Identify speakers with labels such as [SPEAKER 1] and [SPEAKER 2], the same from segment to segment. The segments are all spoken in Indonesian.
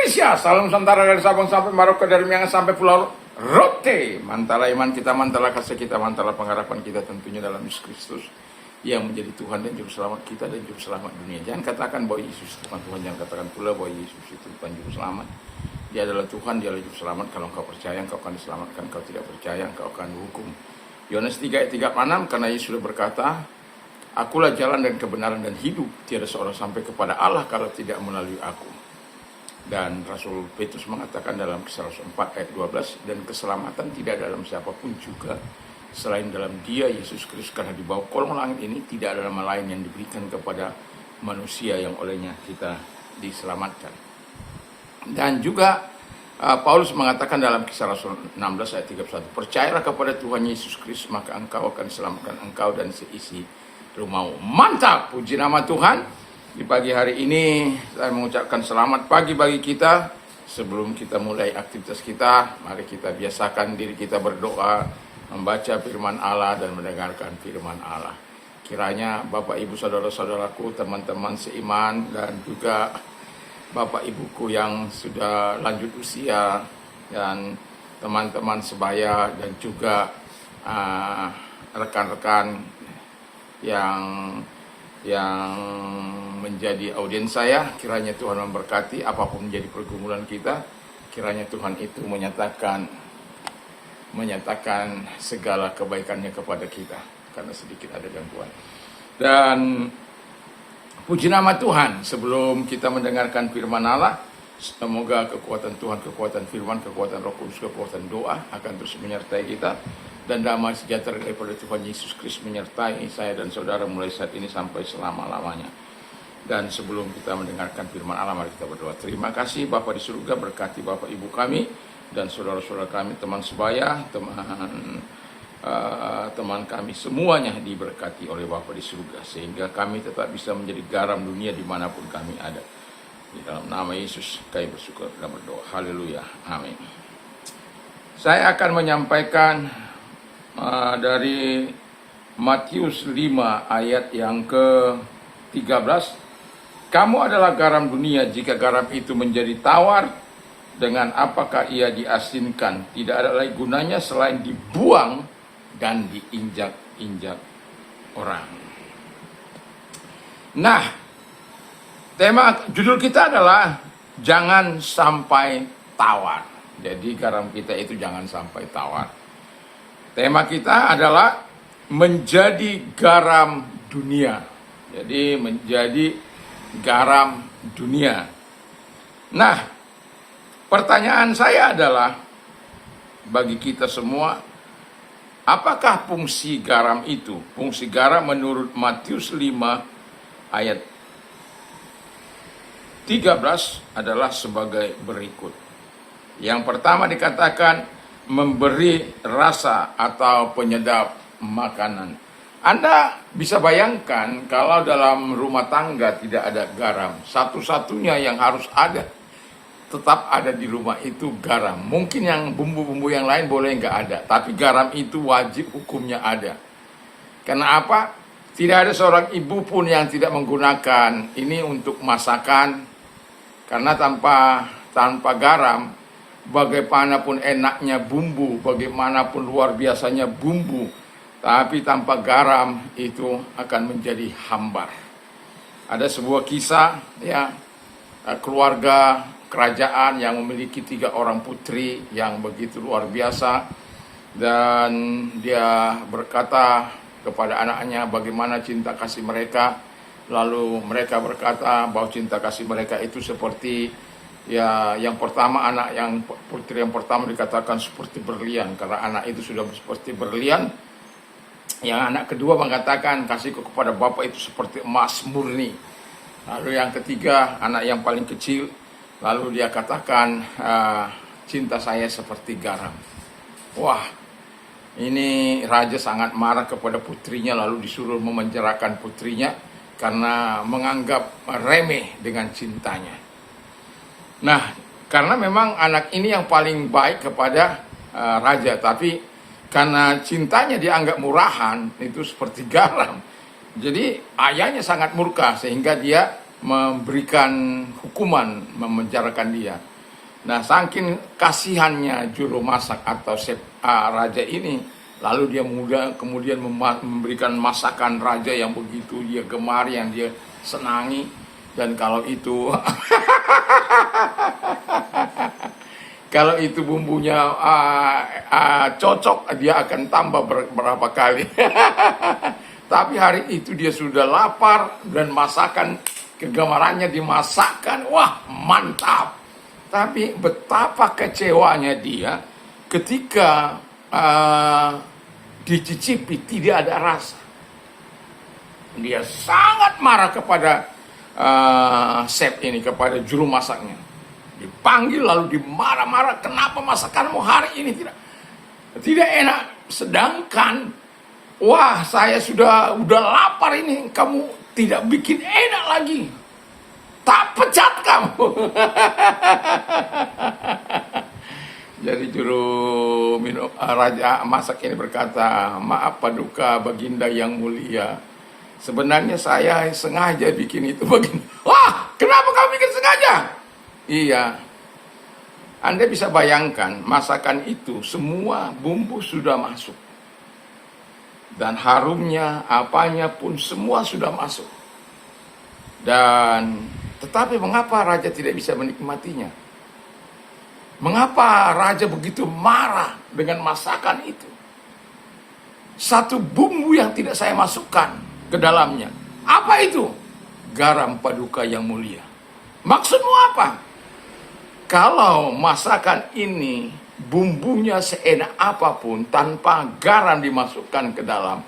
[SPEAKER 1] Indonesia, salam Nusantara dari Sabang sampai Merauke, dari Miangas sampai Pulau Rote. Mantala iman kita, mantala kasih kita, mantala pengharapan kita tentunya dalam Yesus Kristus yang menjadi Tuhan dan Juru Selamat kita dan Juru Selamat dunia. Jangan katakan bahwa Yesus Tuhan, jangan katakan pula bahwa Yesus itu bukan Juru Selamat. Dia adalah Tuhan, dia adalah Juru Selamat. Kalau engkau percaya, engkau akan diselamatkan. Kalau tidak percaya, engkau akan dihukum. Yohanes 3 ayat 36, karena Yesus sudah berkata, Akulah jalan dan kebenaran dan hidup. Tiada seorang sampai kepada Allah kalau tidak melalui aku. Dan Rasul Petrus mengatakan dalam Kisah Rasul 4 ayat 12, dan keselamatan tidak dalam siapapun juga selain dalam Dia, Yesus Kristus. Karena di bawah kolong langit ini tidak ada nama lain yang diberikan kepada manusia yang olehnya kita diselamatkan. Dan juga Paulus mengatakan dalam Kisah Rasul 16 ayat 31, percayalah kepada Tuhan Yesus Kristus, maka engkau akan selamatkan engkau dan seisi rumahmu. Mantap, puji nama Tuhan. Di pagi hari ini saya mengucapkan selamat pagi bagi kita. Sebelum kita mulai aktivitas kita, mari kita biasakan diri kita berdoa, membaca firman Allah dan mendengarkan firman Allah. Kiranya Bapak Ibu saudara-saudaraku, teman-teman seiman, dan juga Bapak Ibuku yang sudah lanjut usia, dan teman-teman sebaya, dan juga rekan-rekan yang menjadi audiens saya, kiranya Tuhan memberkati apapun menjadi pergumulan kita. Kiranya Tuhan itu menyatakan segala kebaikannya kepada kita, karena sedikit ada gangguan. Dan puji nama Tuhan, sebelum kita mendengarkan firman Allah, semoga kekuatan Tuhan, kekuatan firman, kekuatan Roh Kudus, kekuatan doa akan terus menyertai kita. Dan damai sejahtera daripada Tuhan Yesus Kristus menyertai saya dan saudara mulai saat ini sampai selama-lamanya. Dan sebelum kita mendengarkan firman Allah, mari kita berdoa. Terima kasih Bapa di surga, berkati Bapak Ibu kami dan saudara-saudara kami, teman sebaya, teman kami semuanya diberkati oleh Bapa di surga, sehingga kami tetap bisa menjadi garam dunia dimanapun kami ada. Di dalam nama Yesus kami bersyukur dan berdoa. Haleluya, amin. Saya akan menyampaikan dari Matius 5 ayat yang ke-13. Kamu adalah garam dunia, jika garam itu menjadi tawar, dengan apakah ia diasinkan? Tidak ada lagi gunanya selain dibuang dan diinjak-injak orang. Nah, tema judul kita adalah jangan sampai tawar. Jadi garam kita itu jangan sampai tawar. Tema kita adalah menjadi garam dunia. Jadi menjadi garam dunia. Nah, pertanyaan saya adalah bagi kita semua, apakah fungsi garam itu? Fungsi garam menurut Matius 5 ayat 13 adalah sebagai berikut. Yang pertama dikatakan memberi rasa atau penyedap makanan. Anda bisa bayangkan kalau dalam rumah tangga tidak ada garam, satu-satunya yang harus ada, tetap ada di rumah itu garam. Mungkin yang bumbu-bumbu yang lain boleh nggak ada, tapi garam itu wajib hukumnya ada. Karena apa? Tidak ada seorang ibu pun yang tidak menggunakan ini untuk masakan, karena tanpa garam, bagaimanapun enaknya bumbu, bagaimanapun luar biasanya bumbu, tapi tanpa garam itu akan menjadi hambar. Ada sebuah kisah, ya, keluarga kerajaan yang memiliki 3 orang putri yang begitu luar biasa, dan dia berkata kepada anaknya bagaimana cinta kasih mereka. Lalu mereka berkata bahwa cinta kasih mereka itu seperti, ya, yang pertama, anak yang putri yang pertama dikatakan seperti berlian, karena anak itu sudah seperti berlian. Yang anak kedua mengatakan kasihku kepada bapak itu seperti emas murni. Lalu yang ketiga, anak yang paling kecil, lalu dia katakan cinta saya seperti garam. Wah, ini raja sangat marah kepada putrinya, lalu disuruh memenjarakan putrinya karena menganggap remeh dengan cintanya. Nah, karena memang anak ini yang paling baik kepada raja, tapi karena cintanya dianggap murahan, itu seperti garam. Jadi ayahnya sangat murka sehingga dia memberikan hukuman, memenjarakan dia. Nah, saking kasihannya juru masak atau chef raja ini, lalu dia kemudian memberikan masakan raja yang begitu dia gemari, yang dia senangi. Dan kalau itu kalau itu bumbunya cocok, dia akan tambah berapa kali. Tapi hari itu dia sudah lapar dan masakan kegemarannya dimasakkan, wah mantap. Tapi betapa kecewanya dia ketika dicicipi tidak ada rasa. Dia sangat marah kepada chef ini, kepada juru masaknya. Dipanggil lalu dimarah-marah, kenapa masakanmu hari ini tidak enak. Sedangkan wah, saya sudah lapar ini, kamu tidak bikin enak lagi. Tak pecat kamu. Jadi juru raja masak ini berkata, maaf Paduka Baginda yang mulia, sebenarnya saya sengaja bikin itu begini. Wah, kenapa kamu bikin sengaja? Iya, Anda bisa bayangkan masakan itu semua bumbu sudah masuk. Dan harumnya, apanya pun semua sudah masuk. Dan tetapi mengapa raja tidak bisa menikmatinya? Mengapa raja begitu marah dengan masakan itu? Satu bumbu yang tidak saya masukkan ke dalamnya. Apa itu? Garam Paduka yang mulia. Maksudmu apa? Kalau masakan ini bumbunya seenak apapun tanpa garam dimasukkan ke dalam,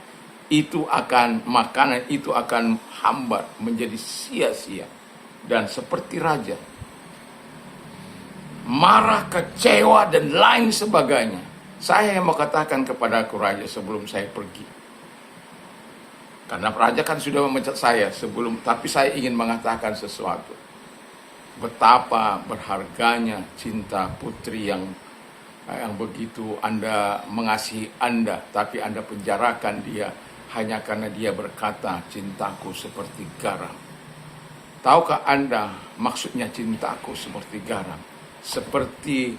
[SPEAKER 1] itu akan makanan itu akan hambar menjadi sia-sia. Dan seperti raja, marah, kecewa dan lain sebagainya. Saya mau katakan kepada aku raja sebelum saya pergi, karena raja kan sudah memecat saya sebelum, tapi saya ingin mengatakan sesuatu. Betapa berharganya cinta putri yang begitu Anda mengasihi Anda, tapi Anda penjarakan dia hanya karena dia berkata cintaku seperti garam. Tahukah Anda maksudnya cintaku seperti garam? Seperti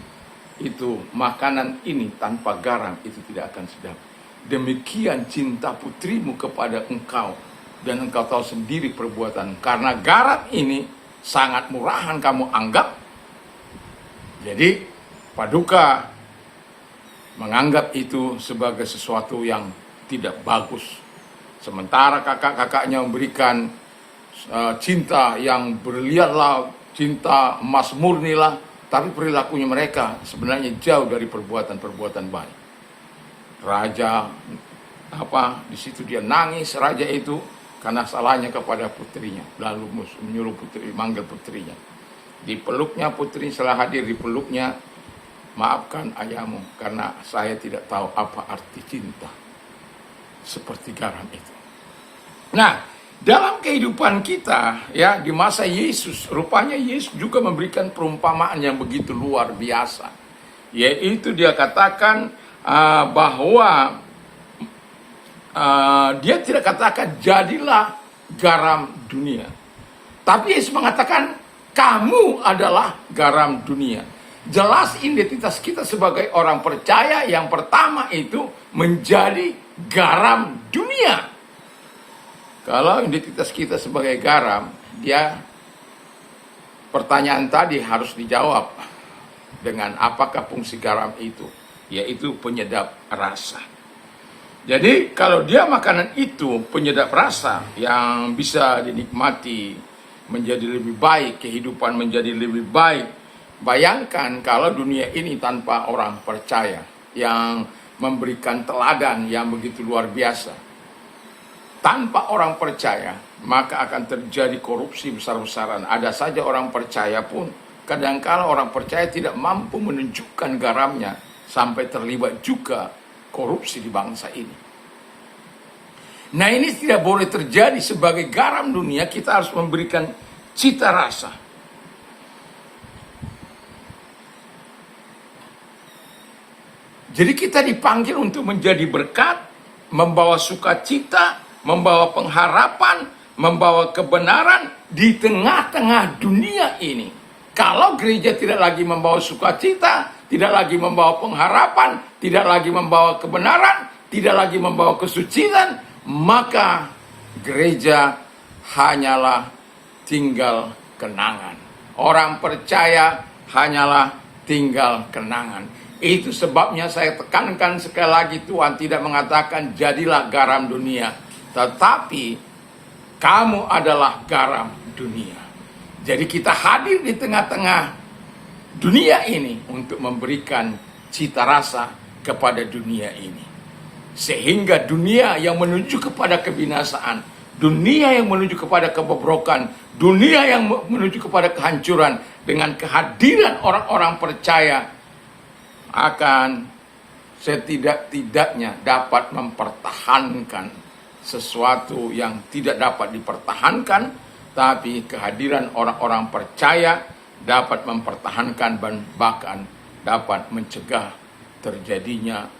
[SPEAKER 1] itu, makanan ini tanpa garam itu tidak akan sedap. Demikian cinta putrimu kepada engkau, dan engkau tahu sendiri perbuatan. Karena garam ini sangat murahan kamu anggap. Jadi Paduka menganggap itu sebagai sesuatu yang tidak bagus. Sementara kakak-kakaknya memberikan cinta yang berlian lah, cinta emas murni lah, tapi perilakunya mereka sebenarnya jauh dari perbuatan-perbuatan baik. Raja di situ dia nangis, raja itu, karena salahnya kepada putrinya. Lalu menyuruh putri, manggil putrinya. Dipeluknya putri, setelah hadir dipeluknya, maafkan ayahmu karena saya tidak tahu apa arti cinta seperti garam itu. Nah, dalam kehidupan kita ya di masa Yesus, rupanya Yesus juga memberikan perumpamaan yang begitu luar biasa. Yaitu dia katakan bahwa dia tidak katakan jadilah garam dunia. Tapi Yesus mengatakan kamu adalah garam dunia. Jelas identitas kita sebagai orang percaya yang pertama itu menjadi garam dunia. Kalau identitas kita sebagai garam, pertanyaan tadi harus dijawab dengan apakah fungsi garam itu, yaitu penyedap rasa. Jadi kalau dia makanan itu penyedap rasa yang bisa dinikmati menjadi lebih baik, kehidupan menjadi lebih baik. Bayangkan kalau dunia ini tanpa orang percaya yang memberikan teladan yang begitu luar biasa. Tanpa orang percaya, maka akan terjadi korupsi besar-besaran. Ada saja orang percaya pun, kadang-kala orang percaya tidak mampu menunjukkan garamnya, sampai terlibat juga korupsi di bangsa ini. Nah, ini tidak boleh terjadi. Sebagai garam dunia, kita harus memberikan cita rasa. Jadi kita dipanggil untuk menjadi berkat, membawa sukacita, membawa pengharapan, membawa kebenaran di tengah-tengah dunia ini. Kalau gereja tidak lagi membawa sukacita, tidak lagi membawa pengharapan, tidak lagi membawa kebenaran, tidak lagi membawa kesucian, maka gereja hanyalah tinggal kenangan. Orang percaya hanyalah tinggal kenangan. Itu sebabnya saya tekankan sekali lagi, Tuhan tidak mengatakan jadilah garam dunia, tetapi kamu adalah garam dunia. Jadi kita hadir di tengah-tengah dunia ini untuk memberikan cita rasa kepada dunia ini. Sehingga dunia yang menuju kepada kebinasaan, dunia yang menuju kepada kebobrokan, dunia yang menuju kepada kehancuran, dengan kehadiran orang-orang percaya akan setidak-tidaknya dapat mempertahankan sesuatu yang tidak dapat dipertahankan, tapi kehadiran orang-orang percaya dapat mempertahankan dan bahkan dapat mencegah terjadinya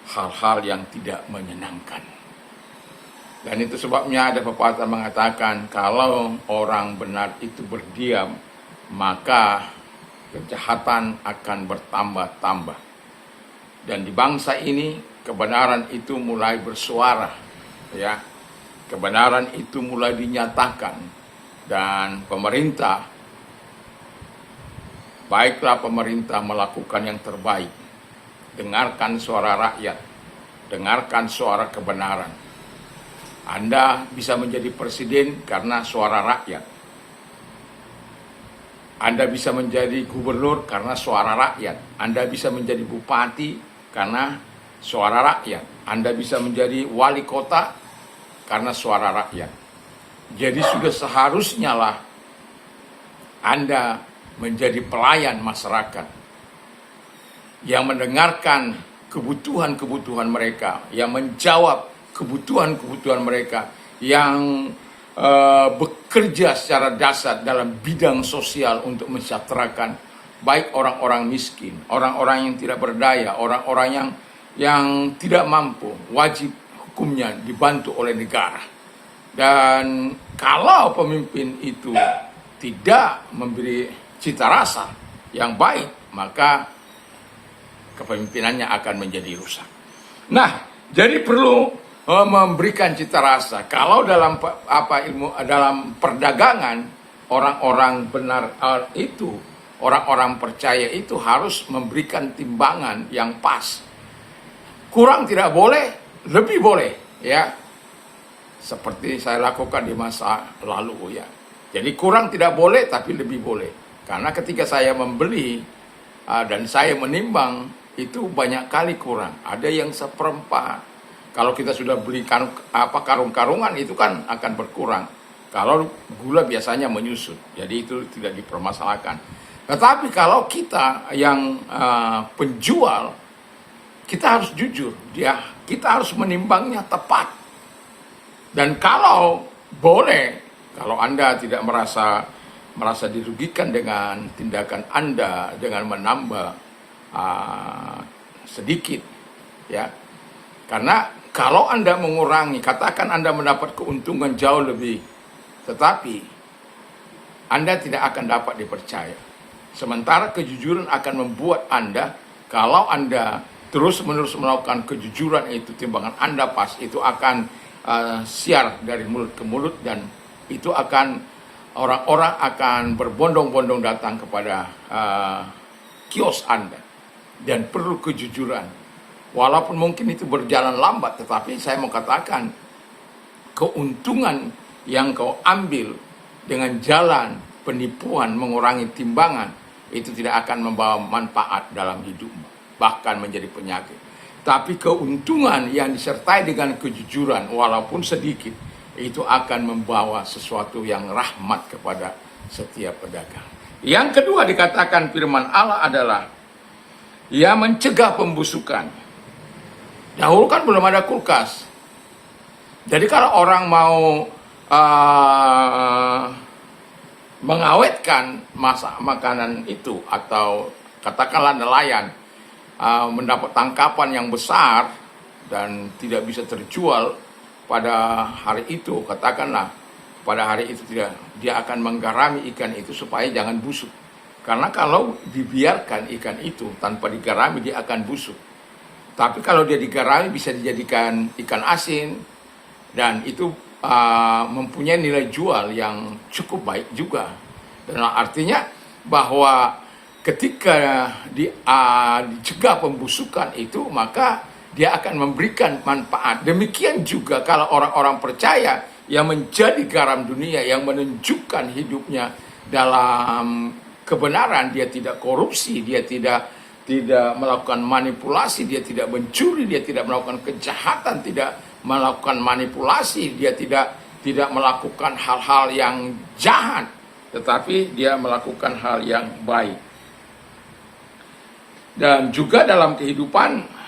[SPEAKER 1] hal-hal yang tidak menyenangkan. Dan itu sebabnya ada pepatah mengatakan, kalau orang benar itu berdiam, maka kejahatan akan bertambah-tambah. Dan di bangsa ini kebenaran itu mulai bersuara, ya. Kebenaran itu mulai dinyatakan, dan pemerintah, baiklah pemerintah melakukan yang terbaik. Dengarkan suara rakyat, dengarkan suara kebenaran. Anda bisa menjadi presiden karena suara rakyat. Anda bisa menjadi gubernur karena suara rakyat. Anda bisa menjadi bupati karena suara rakyat. Anda bisa menjadi wali kota karena suara rakyat. Jadi sudah seharusnya lah Anda menjadi pelayan masyarakat yang mendengarkan kebutuhan-kebutuhan mereka, yang menjawab kebutuhan-kebutuhan mereka, yang bekerja secara dasar dalam bidang sosial untuk mensejahterakan baik orang-orang miskin, orang-orang yang tidak berdaya, orang-orang yang tidak mampu, wajib hukumnya dibantu oleh negara. Dan kalau pemimpin itu tidak memberi cita rasa yang baik, maka kepemimpinannya akan menjadi rusak. Nah, jadi perlu memberikan cita rasa. Kalau dalam dalam perdagangan, orang-orang benar itu, orang-orang percaya itu harus memberikan timbangan yang pas. Kurang tidak boleh, lebih boleh, ya. Seperti saya lakukan di masa lalu, ya. Jadi kurang tidak boleh, tapi lebih boleh. Karena ketika saya membeli dan saya menimbang, itu banyak kali kurang. Ada yang seperempat. Kalau kita sudah beli karung-karungan, itu kan akan berkurang. Kalau gula biasanya menyusut, jadi itu tidak dipermasalahkan. Tetapi kalau kita yang penjual, kita harus jujur, kita harus menimbangnya tepat. Dan kalau boleh, kalau Anda tidak merasa dirugikan dengan tindakan Anda dengan menambah sedikit, ya. Karena kalau Anda mengurangi, katakan Anda mendapat keuntungan jauh lebih, tetapi Anda tidak akan dapat dipercaya. Sementara kejujuran akan membuat Anda, kalau Anda terus-menerus melakukan kejujuran itu, timbangan Anda pas, itu akan siar dari mulut ke mulut, dan itu akan, orang-orang akan berbondong-bondong datang kepada kios Anda. Dan perlu kejujuran. Walaupun mungkin itu berjalan lambat, tetapi saya mau katakan, keuntungan yang kau ambil dengan jalan penipuan, mengurangi timbangan, itu tidak akan membawa manfaat dalam hidupmu, bahkan menjadi penyakit. Tapi keuntungan yang disertai dengan kejujuran, walaupun sedikit, itu akan membawa sesuatu yang rahmat kepada setiap pedagang. Yang kedua dikatakan firman Allah adalah, ia mencegah pembusukan. Dahulu kan belum ada kulkas. Jadi kalau orang mau mengawetkan makanan itu, atau katakanlah nelayan mendapat tangkapan yang besar dan tidak bisa terjual pada hari itu, katakanlah pada hari itu dia akan menggarami ikan itu supaya jangan busuk. Karena kalau dibiarkan ikan itu tanpa digarami dia akan busuk. Tapi kalau dia digarami bisa dijadikan ikan asin dan itu mempunyai nilai jual yang cukup baik juga. Dan artinya bahwa ketika dicegah pembusukan itu maka dia akan memberikan manfaat. Demikian juga kalau orang-orang percaya yang menjadi garam dunia, yang menunjukkan hidupnya dalam kebenaran, dia tidak korupsi, dia tidak melakukan manipulasi, dia tidak mencuri, dia tidak melakukan kejahatan, tidak melakukan manipulasi, dia tidak melakukan hal-hal yang jahat, tetapi dia melakukan hal yang baik. Dan juga dalam kehidupan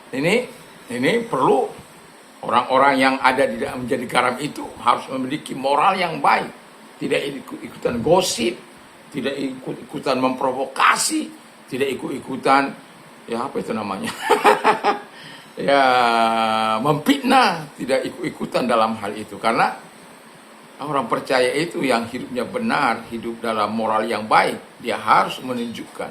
[SPEAKER 1] ini perlu orang-orang yang ada di dalam menjadi garam itu harus memiliki moral yang baik, tidak ikut-ikutan gosip, tidak ikut-ikutan memprovokasi, tidak ikut-ikutan ya apa itu namanya ya memfitnah, tidak ikut-ikutan dalam hal itu. Karena orang percaya itu yang hidupnya benar, hidup dalam moral yang baik, dia harus menunjukkan,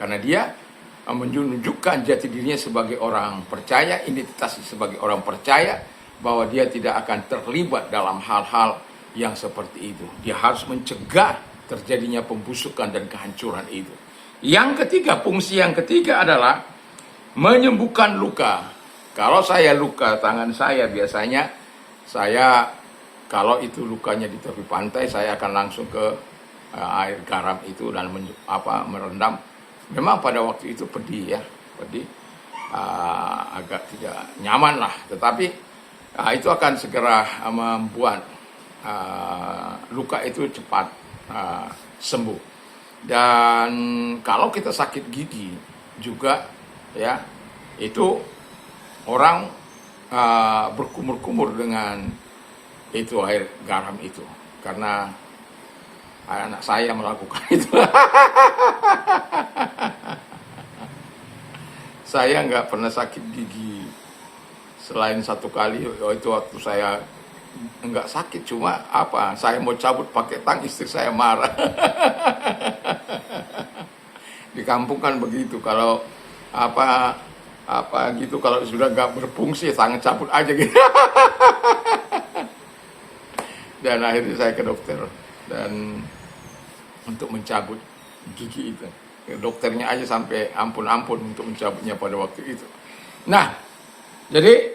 [SPEAKER 1] karena dia menunjukkan jati dirinya sebagai orang percaya, identitasnya sebagai orang percaya, bahwa dia tidak akan terlibat dalam hal-hal yang seperti itu. Dia harus mencegah terjadinya pembusukan dan kehancuran itu. Yang ketiga, fungsi yang ketiga adalah menyembuhkan luka. Kalau saya luka tangan saya, biasanya saya kalau itu lukanya di tepi pantai, saya akan langsung ke air garam itu dan merendam. Memang pada waktu itu pedih, agak tidak nyaman lah. Tetapi itu akan segera membuat luka itu cepat sembuh. Dan kalau kita sakit gigi juga ya, itu orang berkumur-kumur dengan itu air garam itu, karena anak saya melakukan itu. Saya nggak pernah sakit gigi selain satu kali, itu waktu saya nggak sakit, cuma saya mau cabut pakai tang, istri saya marah. Di kampung kan begitu, kalau gitu, kalau sudah nggak berfungsi tangan cabut aja gitu. Dan akhirnya saya ke dokter dan untuk mencabut gigi itu. Dokternya aja sampai ampun-ampun untuk mencabutnya pada waktu itu. Nah, jadi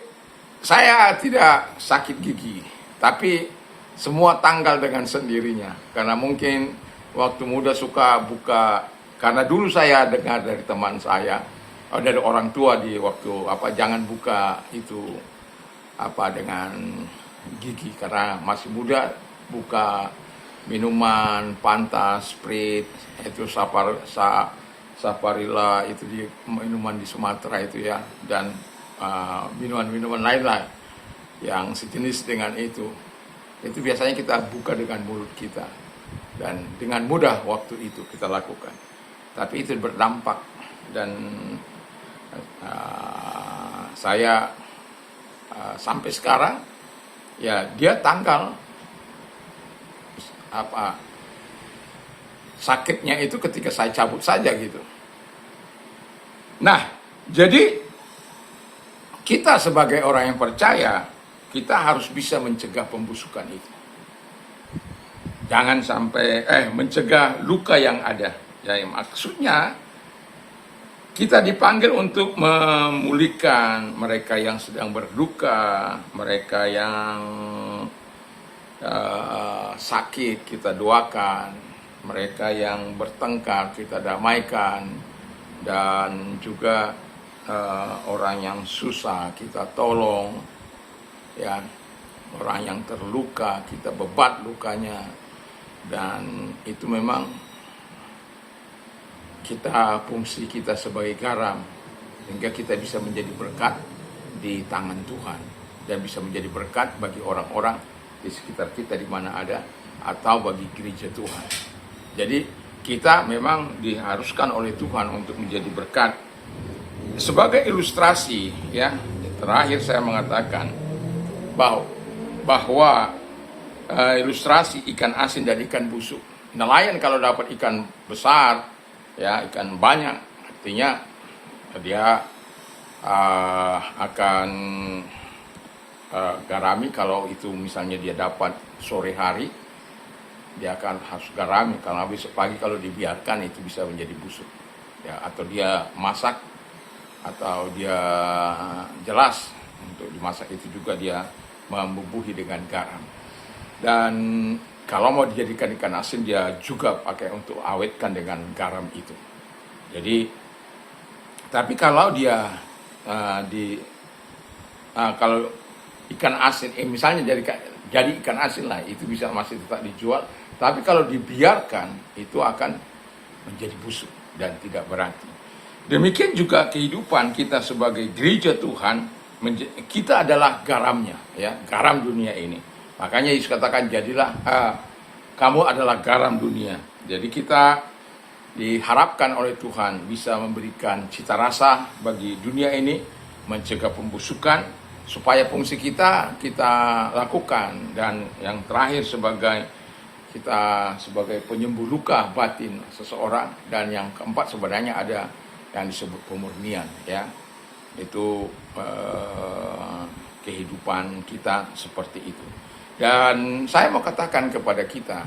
[SPEAKER 1] saya tidak sakit gigi, tapi semua tanggal dengan sendirinya. Karena mungkin waktu muda suka buka, karena dulu saya dengar dari teman saya, dari orang tua di waktu jangan buka itu dengan gigi, karena masih muda buka minuman pantas, sprit, itu saparilla, itu di minuman di Sumatera itu ya, dan minuman-minuman lain lah yang sejenis dengan itu biasanya kita buka dengan mulut kita, dan dengan mudah waktu itu kita lakukan. Tapi itu berdampak, dan saya sampai sekarang ya dia tanggal sakitnya itu ketika saya cabut saja gitu. Nah, jadi kita sebagai orang yang percaya, kita harus bisa mencegah pembusukan itu. Jangan sampai mencegah luka yang ada. Ya, maksudnya kita dipanggil untuk memulihkan mereka yang sedang berduka, mereka yang sakit kita doakan, mereka yang bertengkar kita damaikan, dan juga orang yang susah kita tolong, ya, orang yang terluka kita bebat lukanya. Dan itu memang fungsi kita sebagai garam, sehingga kita bisa menjadi berkat di tangan Tuhan dan bisa menjadi berkat bagi orang-orang di sekitar kita di mana ada, atau bagi gereja Tuhan. Jadi kita memang diharuskan oleh Tuhan untuk menjadi berkat. Sebagai ilustrasi ya, terakhir saya mengatakan bahwa ilustrasi ikan asin dan ikan busuk. nelayan kalau dapat ikan besar, ya ikan banyak, artinya dia akan garami. Kalau itu misalnya dia dapat sore hari, dia akan harus garami. Kalau besok pagi kalau dibiarkan itu bisa menjadi busuk, ya. Atau dia masak, atau dia jelas untuk dimasak itu juga dia membubuhi dengan garam. Dan kalau mau dijadikan ikan asin, dia juga pakai untuk awetkan dengan garam itu. Jadi, tapi kalau dia kalau ikan asin, misalnya jadi ikan asin lah, itu bisa masih tetap dijual. Tapi kalau dibiarkan, itu akan menjadi busuk dan tidak berarti. Demikian juga kehidupan kita sebagai gereja Tuhan, kita adalah garamnya, ya, garam dunia ini. Makanya Yesus katakan, jadilah kamu adalah garam dunia. Jadi kita diharapkan oleh Tuhan bisa memberikan cita rasa bagi dunia ini, mencegah pembusukan, supaya fungsi kita lakukan. Dan yang terakhir kita sebagai penyembuh luka batin seseorang. Dan yang keempat sebenarnya ada yang disebut pemurnian, ya. Itu kehidupan kita seperti itu. Dan saya mau katakan kepada kita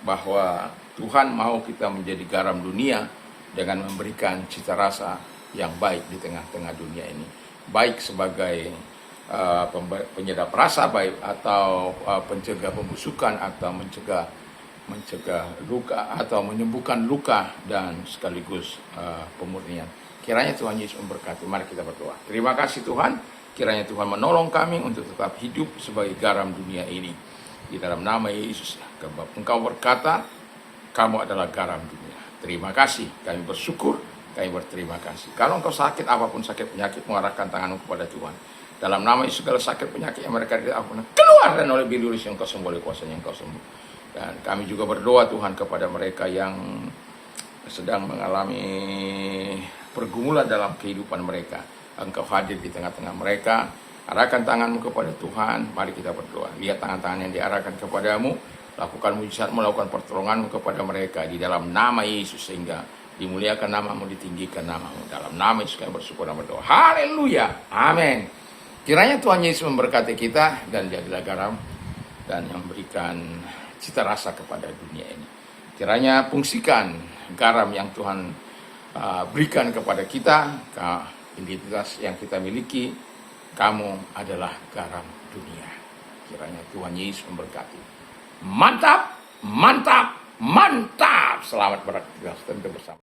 [SPEAKER 1] bahwa Tuhan mau kita menjadi garam dunia dengan memberikan cita rasa yang baik di tengah-tengah dunia ini. Baik sebagai penyedap rasa, baik atau pencegah pembusukan, atau mencegah luka, atau menyembuhkan luka, dan sekaligus pemurnian. Kiranya Tuhan Yesus memberkati. Mari kita berdoa. Terima kasih Tuhan. Kiranya Tuhan menolong kami untuk tetap hidup sebagai garam dunia ini. Di dalam nama Yesus, Engkau berkata, kamu adalah garam dunia. Terima kasih, kami bersyukur, kami berterima kasih. Kalau engkau sakit, apapun sakit penyakit, mengarahkan tanganmu kepada Tuhan. Dalam nama Yesus, segala sakit penyakit yang mereka tidak ampun, keluar, dan oleh biluris yang engkau sembuh, oleh kuasanya engkau sembuh. Dan kami juga berdoa Tuhan kepada mereka yang sedang mengalami pergumulan dalam kehidupan mereka. Engkau hadir di tengah-tengah mereka. Arahkan tanganmu kepada Tuhan. Mari kita berdoa. Lihat tangan-tangan yang diarahkan kepadamu. Lakukan mujizat, melakukan pertolonganmu kepada mereka di dalam nama Yesus, sehingga dimuliakan namamu, ditinggikan namamu. Dalam nama Yesus kami bersyukur dan berdoa. Haleluya. Amin. Kiranya Tuhan Yesus memberkati kita dan jadilah garam dan yang memberikan cita rasa kepada dunia ini. Kiranya fungsikan garam yang Tuhan berikan kepada kita, identitas yang kita miliki. Kamu adalah garam dunia. Kiranya Tuhan Yesus memberkati. Mantap, mantap, mantap. Selamat beraktivitas tentu bersama.